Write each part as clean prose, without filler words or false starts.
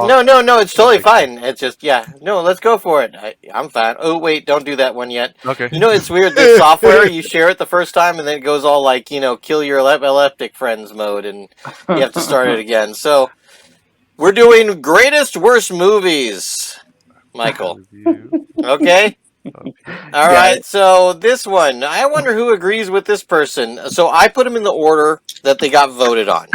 No. It's totally fine. It's just no. Let's go for it. I'm fine. Oh wait, don't do that one yet. Okay. You know it's weird. The software you share it the first time, and then it goes all like kill your epileptic friends mode, and you have to start it again. So we're doing greatest worst movies, Michael. Okay. All right, so this one, I wonder who agrees with this person. So I put them in the order that they got voted on.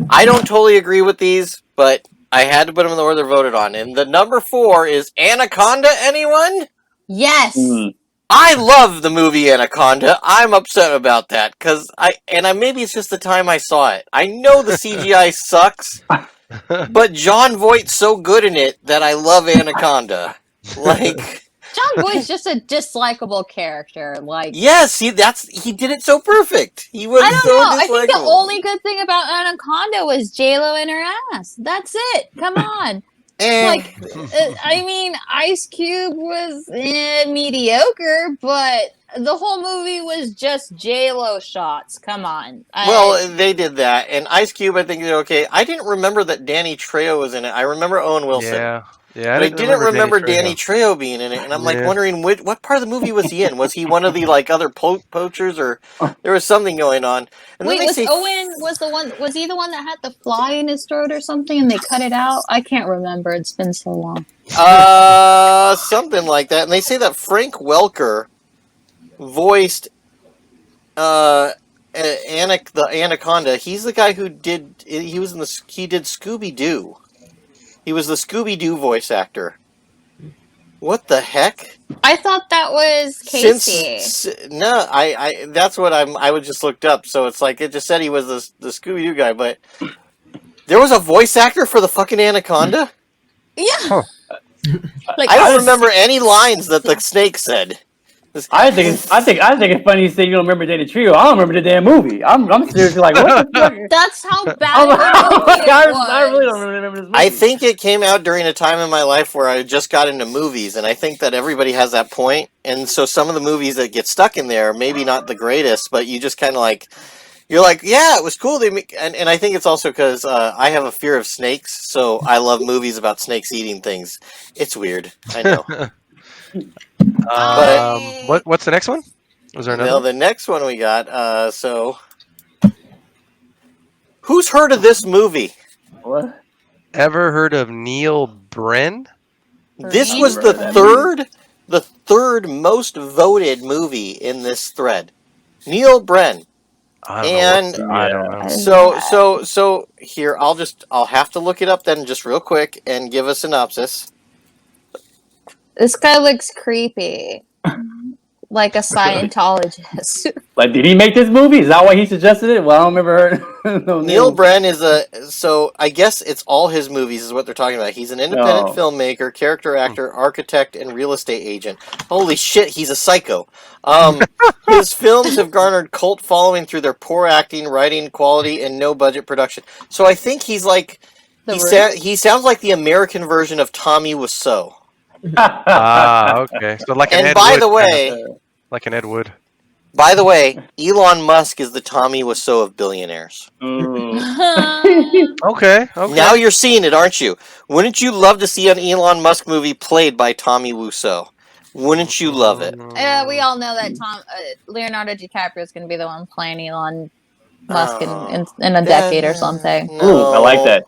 I don't totally agree with these, but I had to put them in the order they're voted on. And the number 4 is Anaconda, anyone? Yes. I love the movie Anaconda. I'm upset about that, because maybe it's just the time I saw it. I know the CGI sucks, but Jon Voight's so good in it that I love Anaconda. Like... Jon Voight's just a dislikable character. Yes, he did it so perfect. He was I don't so know. dislikable. I think the only good thing about Anaconda was J-Lo and her ass. That's it. Come on. I mean, Ice Cube was mediocre, but the whole movie was just J-Lo shots. Come on. Well, they did that, and Ice Cube, I think, did okay. I didn't remember that Danny Trejo was in it. I remember Owen Wilson. Yeah, but I didn't remember Danny Trejo being in it, and I'm wondering what part of the movie was he in? Was he one of the other poachers, or there was something going on? And wait, Owen was he the one that had the fly in his throat or something, and they cut it out? I can't remember. It's been so long. Something like that. And they say that Frank Welker voiced the Anaconda. He's the guy who did Scooby-Doo. He was the Scooby-Doo voice actor. What the heck? I thought that was Casey. That's what I was just looked up. So it's like it just said he was the Scooby-Doo guy, but there was a voice actor for the fucking Anaconda? Yeah. Huh. I don't remember any lines that the snake said. I think it's funny you say you don't remember Danny Trejo. I don't remember the damn movie. I'm seriously like, what the fuck? That's how bad it was. I really don't remember this movie. I think it came out during a time in my life where I just got into movies, and I think that everybody has that point. And so some of the movies that get stuck in there, maybe not the greatest, but you just kind of you're like, yeah, it was cool. And I think it's also because I have a fear of snakes, so I love movies about snakes eating things. It's weird, I know. What's the next one? Was there another? No, the next one we got. So, who's heard of this movie? What? Ever heard of Neil Bren? This was the third most voted movie in this thread. Neil Bren. I don't know. So here I'll have to look it up then just real quick and give a synopsis. This guy looks creepy. Like a Scientologist. Like, did he make this movie? Is that why he suggested it? Well, I don't remember. Neil Bren so I guess it's all his movies is what they're talking about. He's an independent filmmaker, character actor, architect, and real estate agent. Holy shit, he's a psycho. His films have garnered cult following through their poor acting, writing quality, and no budget production. So I think he's like he sounds like the American version of Tommy Wiseau. Okay. So like an Ed Wood. Like an Ed Wood. By the way, Elon Musk is the Tommy Wiseau of billionaires. Okay. Now you're seeing it, aren't you? Wouldn't you love to see an Elon Musk movie played by Tommy Wiseau? Wouldn't you love it? We all know that Leonardo DiCaprio is going to be the one playing Elon Musk in a decade or something. No. Ooh, I like that.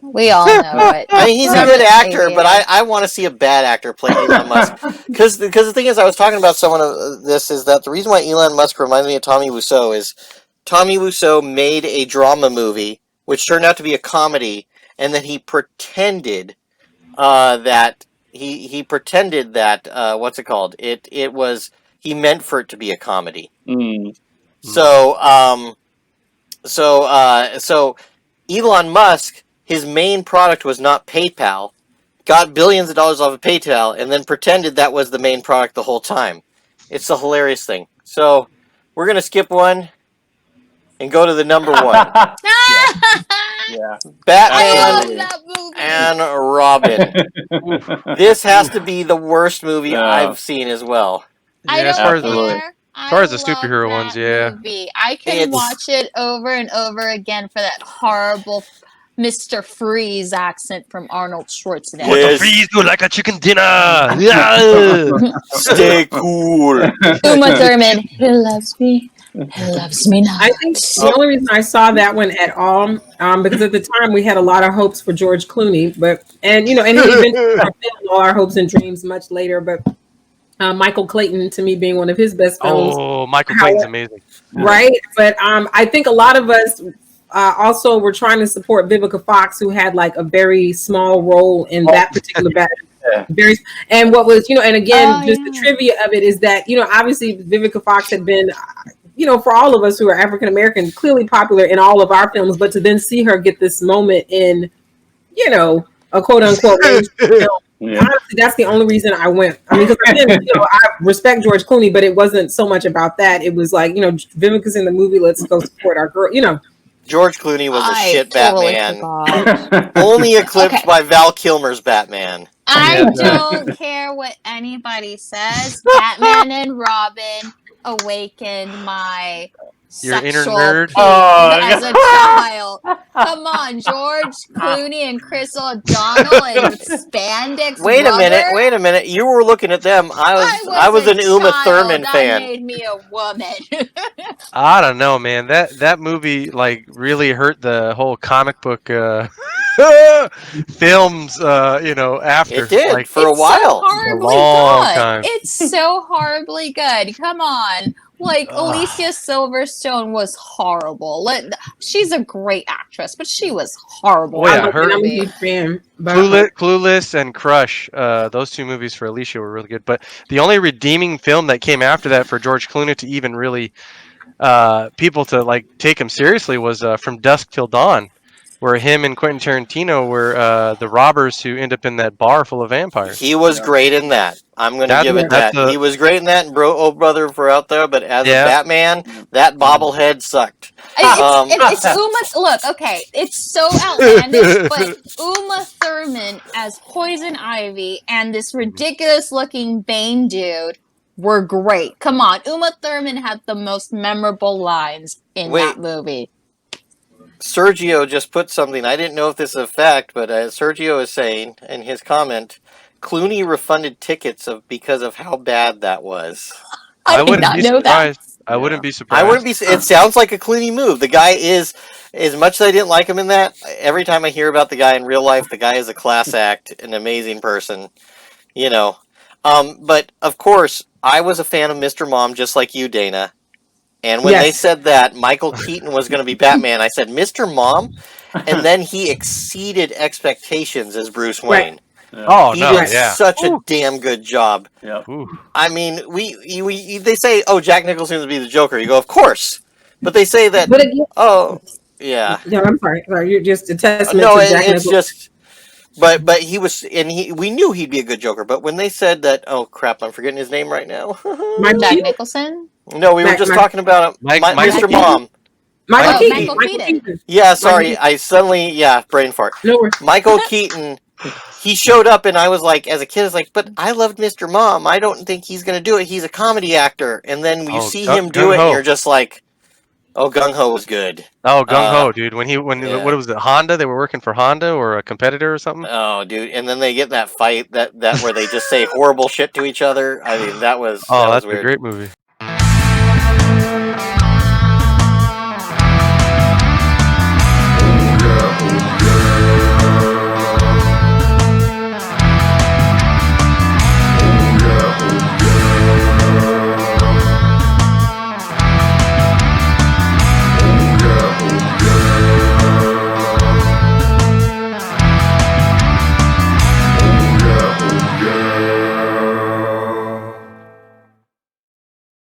We all know it. I mean, he's a good actor, but I want to see a bad actor play Elon Musk. Because the thing is, I was talking about someone of this, is that the reason why Elon Musk reminds me of Tommy Wiseau is Tommy Wiseau made a drama movie, which turned out to be a comedy, and then he pretended that he pretended that what's it called? It was he meant for it to be a comedy. So Elon Musk, his main product was not PayPal, got billions of dollars off of PayPal, and then pretended that was the main product the whole time. It's a hilarious thing. So, we're going to skip one and go to the number 1. Yeah. Batman and Robin. This has to be the worst movie I've seen as well. I don't care. As far as the superhero ones, movie. I can watch it over and over again for that horrible Mr. Freeze accent from Arnold Schwarzenegger. What the freeze do like a chicken dinner? Yeah. Stay cool. Uma Thurman, he loves me. He loves me not. I think the only reason I saw that one at all, because at the time we had a lot of hopes for George Clooney, and he eventually fulfilled all our hopes and dreams much later. But Michael Clayton, to me, being one of his best films. Oh, Michael Clayton's amazing. Right, but I think a lot of us also were trying to support Vivica Fox, who had like a very small role in that particular battle. Very, and what was and again, just the trivia of it is that obviously Vivica Fox had been. For all of us who are African American, clearly popular in all of our films, but to then see her get this moment in, a quote unquote film, honestly, that's the only reason I went. I mean, because I respect George Clooney, but it wasn't so much about that. It was like, Vivica's in the movie, let's go support our girl. George Clooney was a shit totally Batman. Only eclipsed by Val Kilmer's Batman. I don't care what anybody says. Batman and Robin awakened my Your inner sexual nerd? peak as a child. Come on, George Clooney and Chris O'Donnell and spandex. Wait a minute. You were looking at them. I was an Uma Thurman fan. That made me a woman. I don't know, man. That movie like really hurt the whole comic book films. After it did like for a while, so horribly good. It's so horribly good. Come on. Like, Alicia Silverstone was horrible. She's a great actress, but she was horrible. Oh, yeah, I'm a huge fan. Clueless and Crush, those two movies for Alicia were really good. But the only redeeming film that came after that for George Clooney to even really people to like take him seriously was From Dusk Till Dawn, where him and Quentin Tarantino were the robbers who end up in that bar full of vampires. He was great in that. I'm going to give it that. He was great in that, and Old Brother for Out There, but as a Batman, that bobblehead sucked. It's Uma. Look, okay, it's so outlandish, but Uma Thurman as Poison Ivy and this ridiculous-looking Bane dude were great. Come on, Uma Thurman had the most memorable lines in that movie. Sergio just put something. I didn't know if this is a fact, but Sergio is saying in his comment, Clooney refunded tickets because of how bad that was. I did not know that. I wouldn't be surprised. I wouldn't be. It sounds like a Clooney move. The guy is, as much as I didn't like him in that, every time I hear about the guy in real life, the guy is a class act, an amazing person, But of course, I was a fan of Mr. Mom, just like you, Dana. And when they said that Michael Keaton was going to be Batman, I said, Mr. Mom? And then he exceeded expectations as Bruce Wayne. Yeah. Oh, he did such a damn good job. Yeah. I mean, they say, Jack Nicholson's going to be the Joker. You go, of course. But they say that, yeah. No, I'm sorry. You're just a testament to Jack Nicholson. Just... But he was, and we knew he'd be a good Joker. But when they said that, oh crap, I'm forgetting his name right now. Jack Nicholson? No, we were just talking about Mr. Mom. Michael Keaton. Yeah, sorry, I suddenly, brain fart. No. Michael Keaton, he showed up, and I was like, as a kid, I was like, but I loved Mr. Mom. I don't think he's going to do it. He's a comedy actor. And then you see him do it, and you're just like, oh, Gung Ho was good. Oh, Gung Ho, dude. What was it? Honda? They were working for Honda or a competitor or something? Oh, dude. And then they get that fight that where they just say horrible shit to each other. I mean, that was that's weird. a great movie.